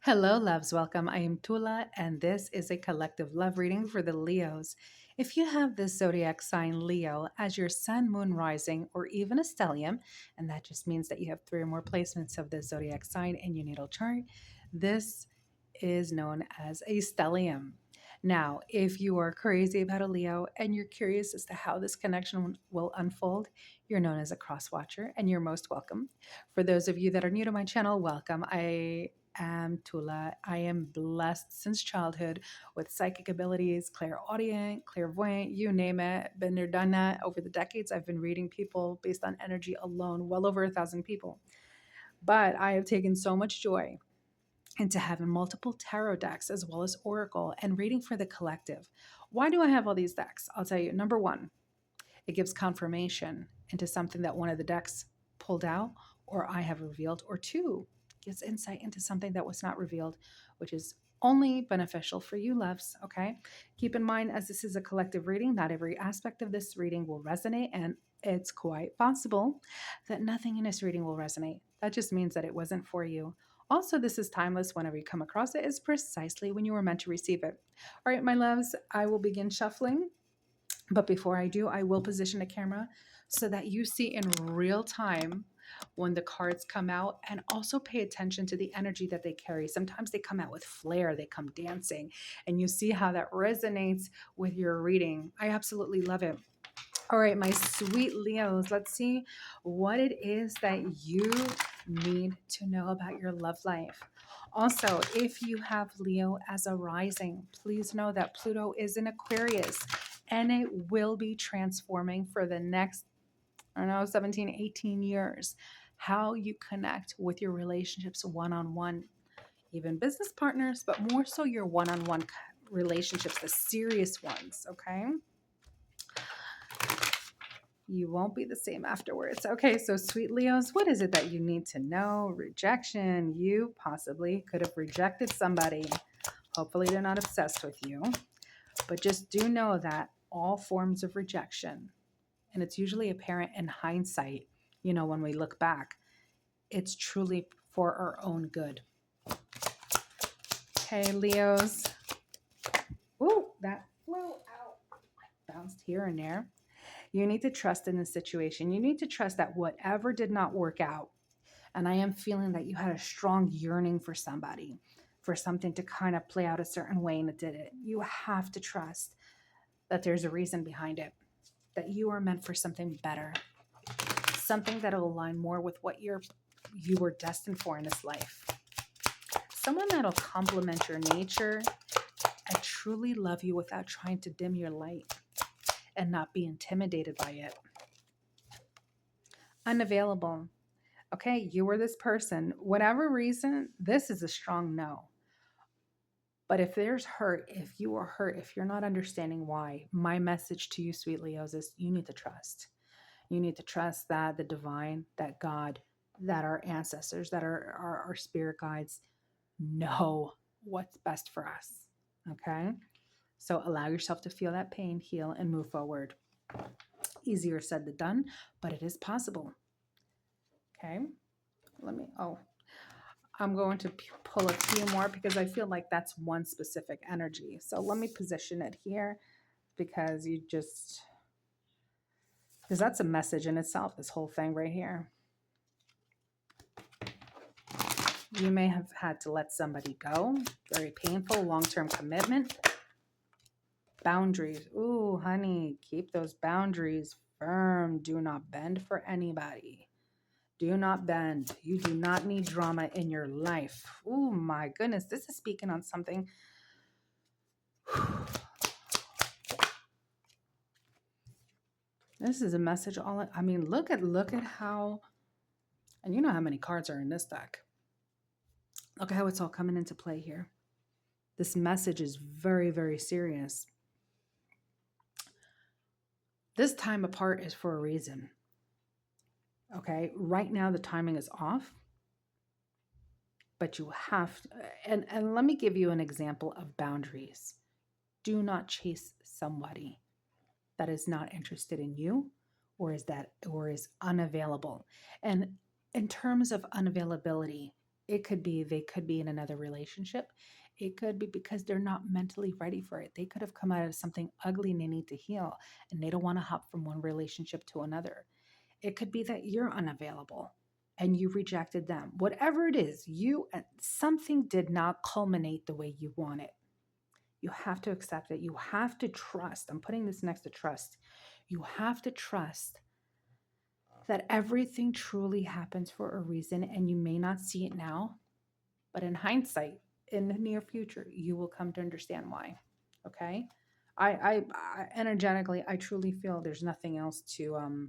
Hello, loves. Welcome. I am Tula, and this is a collective love reading for the Leos. If you have the zodiac sign Leo as your sun, moon, rising, or even a stellium, and that just means that you have three or more placements of the zodiac sign in your natal chart, this is known as a stellium. Now, if you are crazy about a Leo and you're curious as to how this connection will unfold, you're known as a cross watcher, and you're most welcome. For those of you that are new to my channel, welcome. I am Tula. I am blessed since childhood with psychic abilities, clairaudient, clairvoyant, you name it. Been there, done that. Over the decades, I've been reading people based on energy alone, well over 1,000 people. But I have taken so much joy into having multiple tarot decks as well as oracle and reading for the collective. Why do I have all these decks? I'll tell you. Number one, it gives confirmation into something that one of the decks pulled out or I have revealed, or two, gives insight into something that was not revealed, which is only beneficial for you, loves. Okay. Keep in mind, as this is a collective reading, not every aspect of this reading will resonate, and it's quite possible that nothing in this reading will resonate. That just means that it wasn't for you. Also, this is timeless. Whenever you come across it, is precisely when you were meant to receive it. All right, my loves, I will begin shuffling. But before I do, I will position the camera so that you see in real time when the cards come out, and also pay attention to the energy that they carry. Sometimes they come out with flair, they come dancing, and you see how that resonates with your reading. I absolutely love it. All right, my sweet Leos, let's see what it is that you need to know about your love life. Also, if you have Leo as a rising, please know that Pluto is in Aquarius and it will be transforming for the next, I don't know, 17, 18 years. How you connect with your relationships one on one, even business partners, but more so your one on one relationships, the serious ones, okay? You won't be the same afterwards. Okay, so sweet Leos, what is it that you need to know? Rejection. You possibly could have rejected somebody. Hopefully, they're not obsessed with you. But just do know that all forms of rejection, and it's usually apparent in hindsight, when we look back, it's truly for our own good. Okay, Leos. Ooh, that flew out. Bounced here and there. You need to trust in the situation. You need to trust that whatever did not work out, and I am feeling that you had a strong yearning for somebody, for something to kind of play out a certain way, and it didn't. You have to trust that there's a reason behind it, that you are meant for something better, something that will align more with what you were destined for in this life. Someone that'll complement your nature and truly love you without trying to dim your light and not be intimidated by it. Unavailable. Okay, you were this person. Whatever reason, this is a strong no. But if there's hurt, if you are hurt, if you're not understanding why, my message to you, sweet Leos, is you need to trust. You need to trust that the divine, that God, that our ancestors, that our spirit guides know what's best for us. Okay? So allow yourself to feel that pain, heal, and move forward. Easier said than done, but it is possible. Okay? I'm going to pull a few more because I feel like that's one specific energy. So let me position it here because that's a message in itself, this whole thing right here. You may have had to let somebody go. Very painful, long-term commitment. Boundaries. Ooh, honey, keep those boundaries firm. Do not bend for anybody. Do not bend. You do not need drama in your life. Oh my goodness, this is speaking on something. This is a message. Look at how, and you know how many cards are in this deck. Look at how it's all coming into play here. This message is very, very serious. This time apart is for a reason. Okay, right now the timing is off, but you have to, and let me give you an example of boundaries. Do not chase somebody that is not interested in you or is unavailable. And in terms of unavailability, It could be they could be in another relationship. It could be because they're not mentally ready for it. They could have come out of something ugly and they need to heal and they don't want to hop from one relationship to another. It could be that you're unavailable and you rejected them. Whatever it is, something did not culminate the way you want it. You have to accept it. You have to trust. I'm putting this next to trust. You have to trust that everything truly happens for a reason, and you may not see it now, but in hindsight, in the near future, you will come to understand why. Okay. I energetically, I truly feel there's nothing else to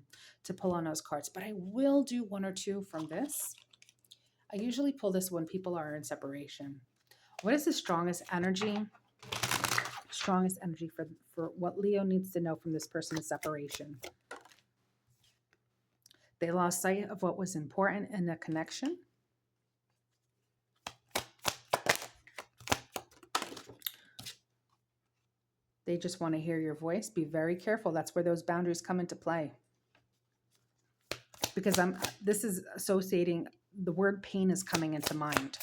pull on those cards, but I will do one or two from this. I usually pull this when people are in separation. What is the strongest energy? Strongest energy for what Leo needs to know from this person in separation. They lost sight of what was important in the connection. They just want to hear your voice. Be very careful. That's where those boundaries come into play. Because this is associating, the word pain is coming into mind.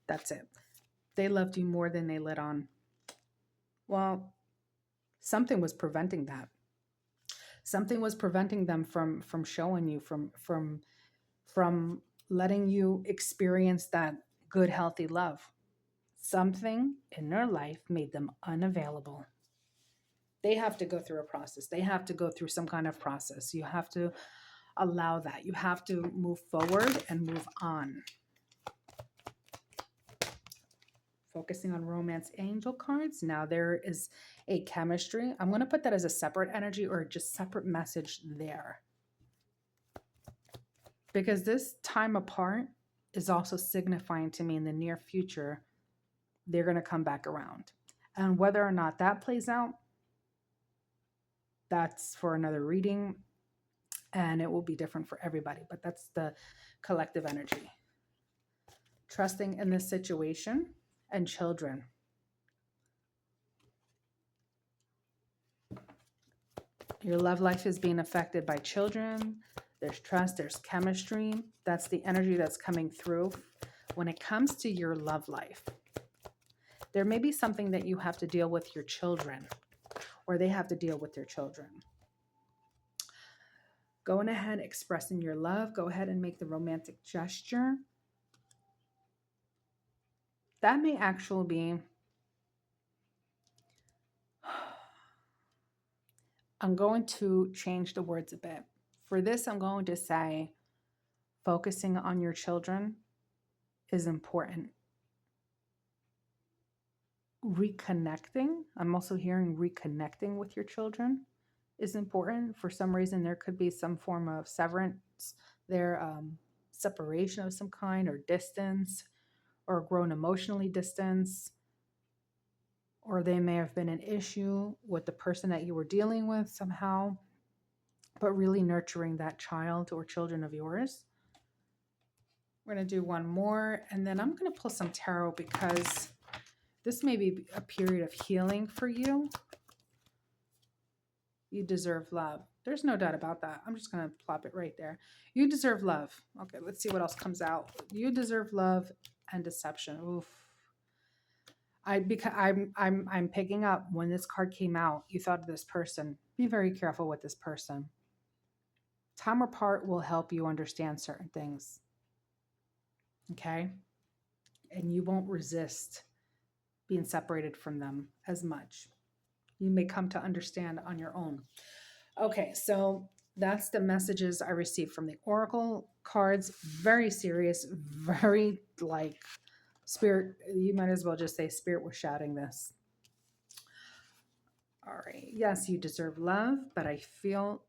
That's it. They loved you more than they let on. Well, something was preventing that. Something was preventing them from showing you, from letting you experience that good, healthy love. Something in their life made them unavailable. They have to go through a process. They have to go through some kind of process. You have to allow that. You have to move forward and move on. Focusing on romance angel cards. Now there is a chemistry. I'm going to put that as a separate energy or just separate message there. Because this time apart is also signifying to me in the near future, they're going to come back around. And whether or not that plays out, that's for another reading. And it will be different for everybody. But that's the collective energy. Trusting in this situation and children. Your love life is being affected by children. There's trust, there's chemistry. That's the energy that's coming through. When it comes to your love life, there may be something that you have to deal with your children, or they have to deal with their children. Going ahead, expressing your love. Go ahead and make the romantic gesture. That may actually be, I'm going to change the words a bit. For this, I'm going to say focusing on your children is important. Reconnecting, I'm also hearing reconnecting with your children is important. For some reason, there could be some form of severance there, separation of some kind, or distance, or grown emotionally distance. Or they may have been an issue with the person that you were dealing with somehow, but really nurturing that child or children of yours. We're going to do one more, and then I'm going to pull some tarot because this may be a period of healing for you. You deserve love. There's no doubt about that. I'm just going to plop it right there. You deserve love. Okay, let's see what else comes out. You deserve love and deception. Oof. I'm picking up when this card came out, you thought of this person. Be very careful with this person. Time apart will help you understand certain things. Okay? And you won't resist being separated from them as much. You may come to understand on your own. Okay, so that's the messages I received from the Oracle cards. Very serious, very like spirit. You might as well just say spirit was shouting this. All right. Yes, you deserve love, but I feel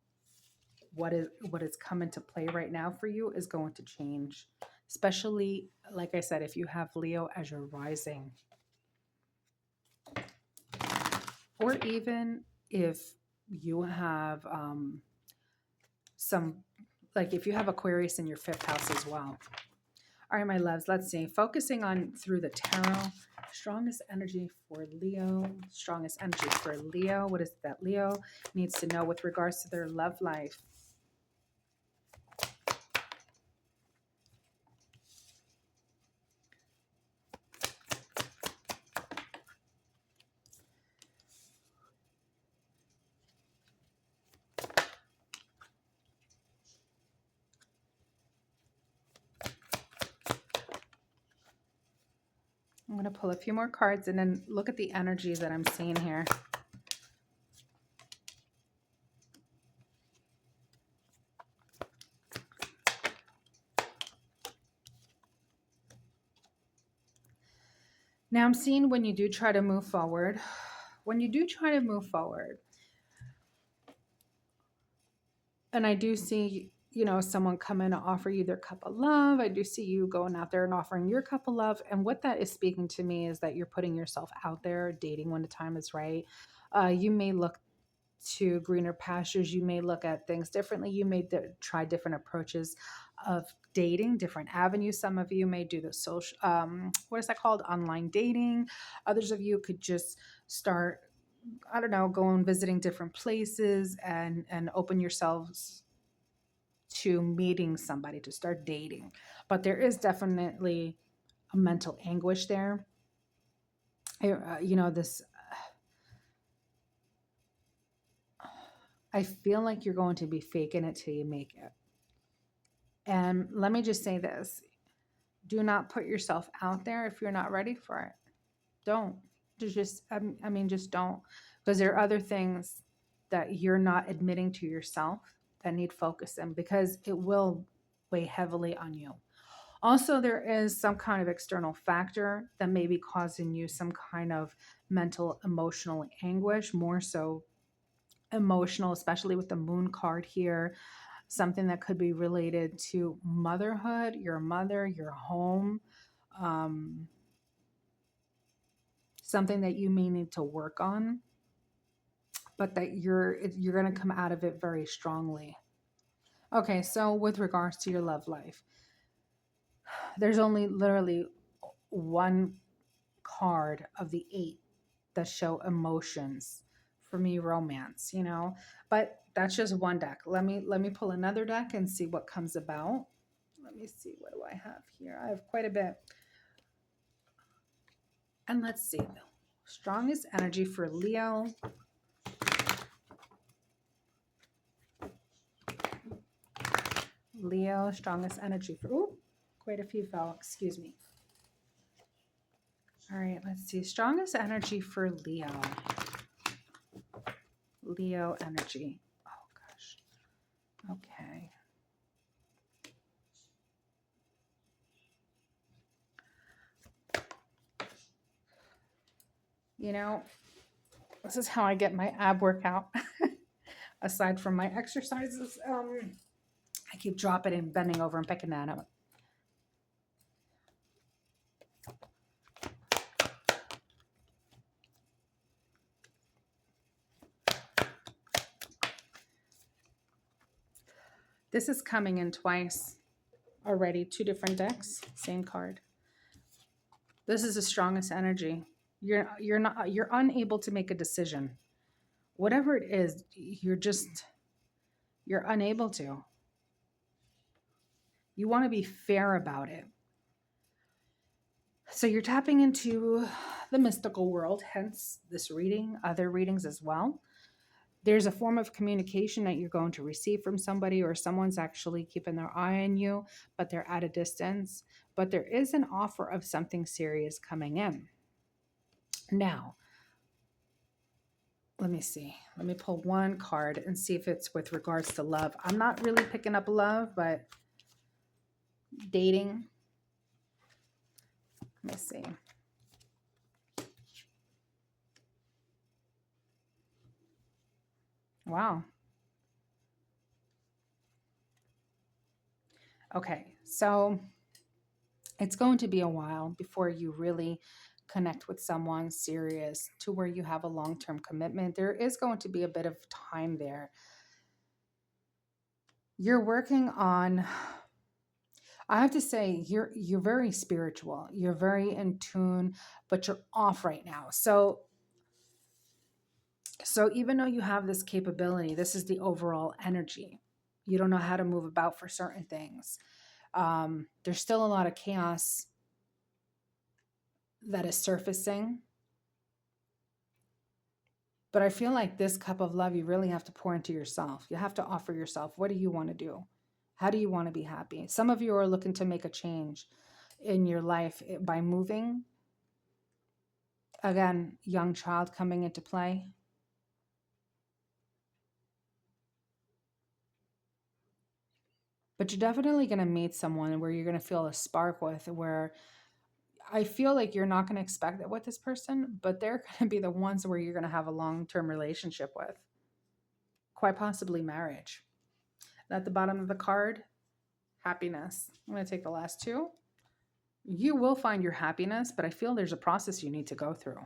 what is coming to play right now for you is going to change. Especially, like I said, if you have Leo as your rising. Or even if you have if you have Aquarius in your 5th house as well. All right, my loves, let's see. Focusing on through the tarot, strongest energy for Leo. Strongest energy for Leo. What is it that Leo needs to know with regards to their love life? I'm going to pull a few more cards and then look at the energy that I'm seeing here. Now I'm seeing when you do try to move forward, when you do try to move forward, and I do see, someone come in and offer you their cup of love. I do see you going out there and offering your cup of love. And what that is speaking to me is that you're putting yourself out there, dating when the time is right. You may look to greener pastures. You may look at things differently. You may try different approaches of dating, different avenues. Some of you may do the social, what is that called? Online dating. Others of you could just start, I don't know, go and visiting different places and open yourselves to meeting somebody to start dating. But there is definitely a mental anguish there. This, I feel like you're going to be faking it till you make it. And let me just say this, do not put yourself out there if you're not ready for it. Don't. Just don't. Because there are other things that you're not admitting to yourself that need focusing because it will weigh heavily on you. Also, there is some kind of external factor that may be causing you some kind of mental, emotional anguish, more so emotional, especially with the moon card here. Something that could be related to motherhood, your mother, your home, um, something that you may need to work on, but that you're going to come out of it very strongly. Okay, so with regards to your love life, there's only literally one card of the 8 that show emotions. For me, romance. But that's just one deck. Let me pull another deck and see what comes about. Let me see, what do I have here? I have quite a bit. And let's see. Strongest energy for Leo. Leo, strongest energy for, quite a few fell, excuse me. All right, let's see. Strongest energy for Leo. Leo energy. Oh, gosh. Okay. This is how I get my ab workout. Aside from my exercises, I keep dropping and bending over and picking that up. This is coming in twice already, 2 different decks, same card. This is the strongest energy. You're unable to make a decision. Whatever it is, you're unable to. You want to be fair about it. So you're tapping into the mystical world, hence this reading, other readings as well. There's a form of communication that you're going to receive from somebody, or someone's actually keeping their eye on you, but they're at a distance. But there is an offer of something serious coming in. Now, let me see. Let me pull one card and see if it's with regards to love. I'm not really picking up love, but dating. Let me see. Wow. Okay, so it's going to be a while before you really connect with someone serious to where you have a long-term commitment. There is going to be a bit of time there. You're working on, I have to say, you're very spiritual. You're very in tune, but you're off right now. So even though you have this capability, this is the overall energy. You don't know how to move about for certain things. There's still a lot of chaos that is surfacing. But I feel like this cup of love, you really have to pour into yourself. You have to offer yourself. What do you want to do? How do you want to be happy? Some of you are looking to make a change in your life by moving. Again, young child coming into play. But you're definitely going to meet someone where you're going to feel a spark with, where I feel like you're not going to expect it with this person, but they're going to be the ones where you're going to have a long term relationship with, quite possibly marriage. And at the bottom of the card, happiness. I'm going to take the last two. You will find your happiness, but I feel there's a process you need to go through.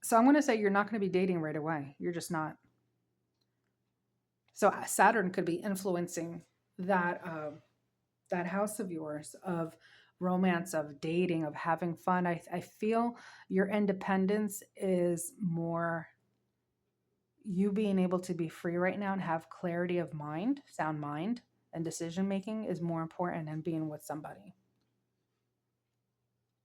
So I'm going to say you're not going to be dating right away. You're just not. So Saturn could be influencing that that house of yours of romance, of dating, of having fun. I feel your independence is more you being able to be free right now and have clarity of mind, sound mind, and decision making is more important than being with somebody.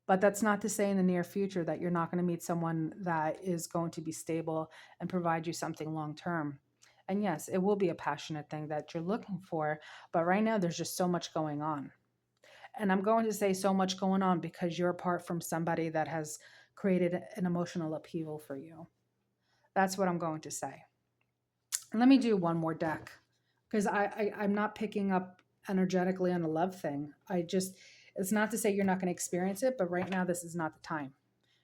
But that's not to say in the near future that you're not going to meet someone that is going to be stable and provide you something long term. And yes, it will be a passionate thing that you're looking for. But right now, there's just so much going on. And I'm going to say so much going on because you're apart from somebody that has created an emotional upheaval for you. That's what I'm going to say. And let me do one more deck because I'm not picking up energetically on a love thing. It's not to say you're not going to experience it, but right now, this is not the time.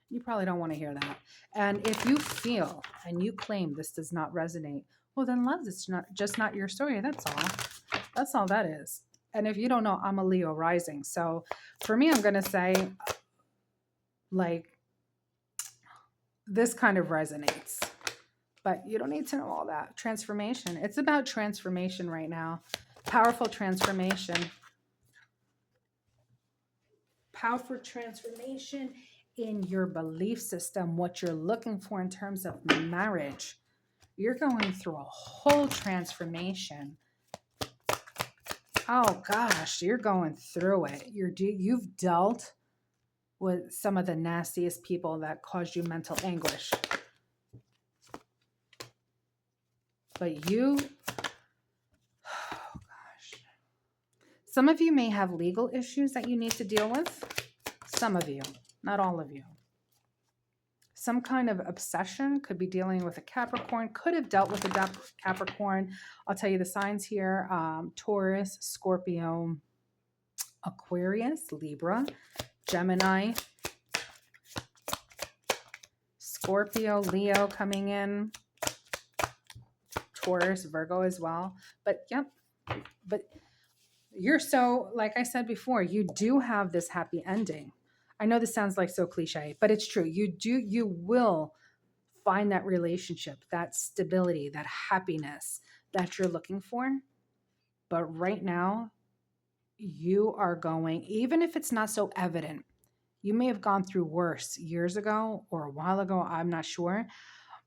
You probably don't want to hear that. And if you feel and you claim this does not resonate, well, then love is not just not your story. That's all. That's all that is. And if you don't know, I'm a Leo rising. So for me, I'm going to say, like, this kind of resonates. But you don't need to know all that. Transformation. It's about transformation right now. Powerful transformation. Powerful transformation in your belief system, what you're looking for in terms of marriage. You're going through a whole transformation. Oh gosh, you're going through it. You've dealt with some of the nastiest people that caused you mental anguish. But you, oh gosh. Some of you may have legal issues that you need to deal with. Some of you, not all of you. Some kind of obsession could be dealing with a Capricorn, could have dealt with a Capricorn. I'll tell you the signs here: Taurus, Scorpio, Aquarius, Libra, Gemini, Scorpio, Leo coming in, Taurus, Virgo as well. But yep, but you're so, like I said before, you do have this happy ending. I know this sounds like so cliche, but it's true. You will find that relationship, that stability, that happiness that you're looking for. But right now, you are going, even if it's not so evident, you may have gone through worse years ago or a while ago, I'm not sure,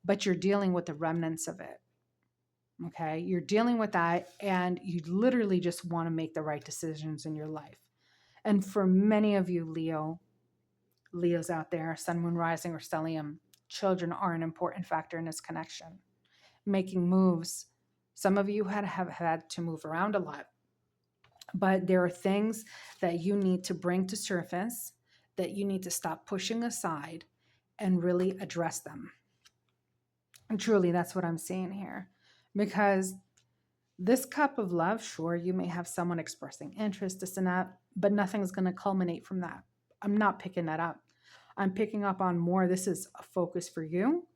but you're dealing with the remnants of it. Okay. You're dealing with that, and you literally just want to make the right decisions in your life. And for many of you, Leos out there, Sun, Moon, Rising, or Stellium, children are an important factor in this connection. Making moves. Some of you have had to move around a lot, but there are things that you need to bring to surface that you need to stop pushing aside and really address them. And truly, that's what I'm seeing here. Because this cup of love, sure, you may have someone expressing interest, this and that, but nothing's going to culminate from that. I'm not picking that up. I'm picking up on more. This is a focus for you.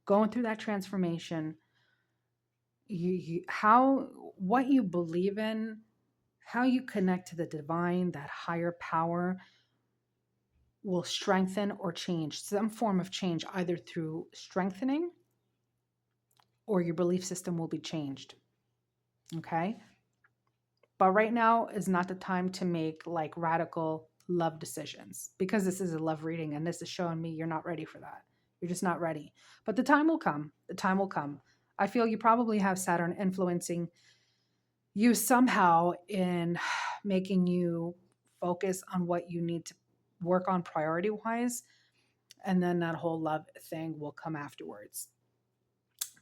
Going through that transformation, what you believe in, how you connect to the divine, that higher power, will strengthen or change, some form of change, either through strengthening or your belief system will be changed. Okay. But right now is not the time to make like radical love decisions, because this is a love reading and this is showing me you're not ready for that. You're just not ready. But the time will come. The time will come. I feel you probably have Saturn influencing you somehow in making you focus on what you need to work on priority wise. And then that whole love thing will come afterwards.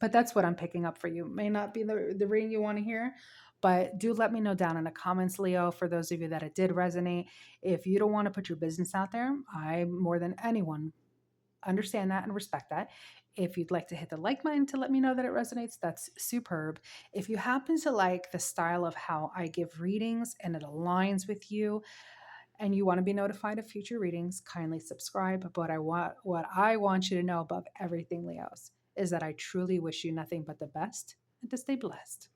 But that's what I'm picking up for you. May not be the reading you want to hear, But do let me know down in the comments, Leo, for those of you that it did resonate. If you don't want to put your business out there, I more than anyone understand that and respect that. If you'd like to hit the like button to let me know that it resonates, that's superb. If you happen to like the style of how I give readings and it aligns with you, and you want to be notified of future readings, kindly subscribe. But what I want you to know above everything, Leos, is that I truly wish you nothing but the best and to stay blessed.